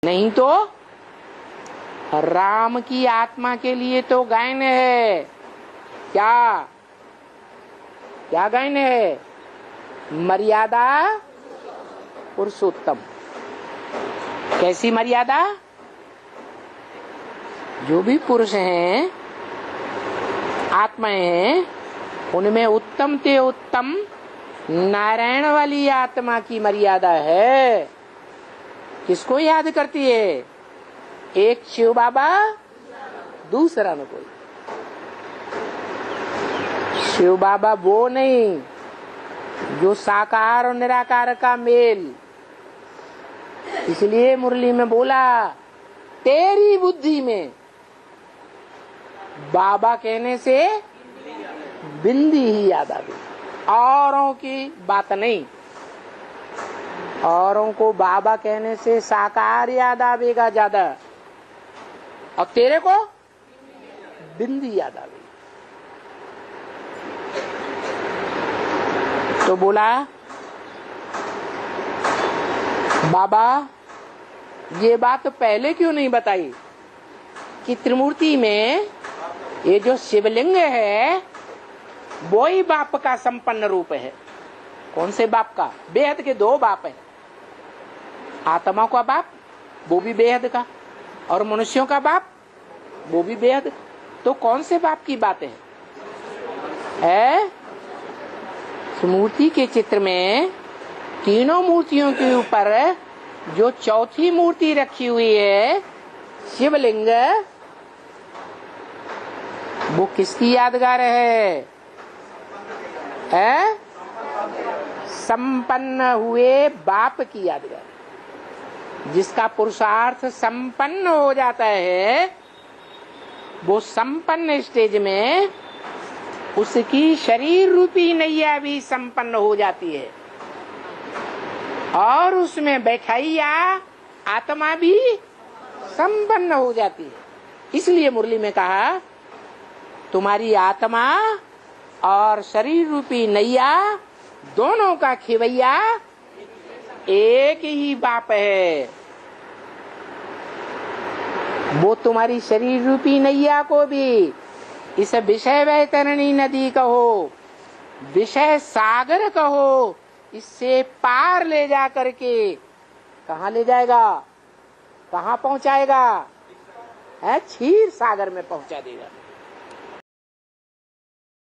नहीं तो राम की आत्मा के लिए तो गायन है। क्या क्या गायन है? मर्यादा पुरुषोत्तम। कैसी मर्यादा? जो भी पुरुष हैं, आत्माएं हैं, उनमें उत्तम ते उत्तम नारायण वाली आत्मा की मर्यादा है। किसको याद करती है? एक शिव बाबा, दूसरा न कोई। शिव बाबा वो नहीं जो साकार और निराकार का मेल। इसलिए मुरली में बोला, तेरी बुद्धि में बाबा कहने से बिंदी ही याद आ गई, औरों की बात नहीं। औरों को बाबा कहने से साकार याद आवेगा ज्यादा, और तेरे को बिंदी याद आ गई। तो बोला, बाबा ये बात तो पहले क्यों नहीं बताई कि त्रिमूर्ति में ये जो शिवलिंग है वो ही बाप का संपन्न रूप है। कौन से बाप का? बेहद के दो बाप है। आत्मा का बाप वो भी बेहद का, और मनुष्यों का बाप वो भी बेहद। तो कौन से बाप की बात है? मूर्ति के चित्र में तीनों मूर्तियों के ऊपर जो चौथी मूर्ति रखी हुई है शिवलिंग, वो किसकी यादगार है? संपन्न हुए बाप की यादगार। जिसका पुरुषार्थ संपन्न हो जाता है, वो संपन्न स्टेज में उसकी शरीर रूपी नैया भी संपन्न हो जाती है, और उसमें बैठाइया आत्मा भी संपन्न हो जाती है। इसलिए मुरली में कहा, तुम्हारी आत्मा और शरीर रूपी नैया दोनों का खिवैया एक ही बाप है। वो तुम्हारी शरीर रूपी नैया को भी इस विषय वैतरणी नदी कहो, विषय सागर कहो, इससे पार ले जा करके कहाँ ले जाएगा? कहाँ पहुंचाएगा? क्षीर सागर में पहुंचा देगा।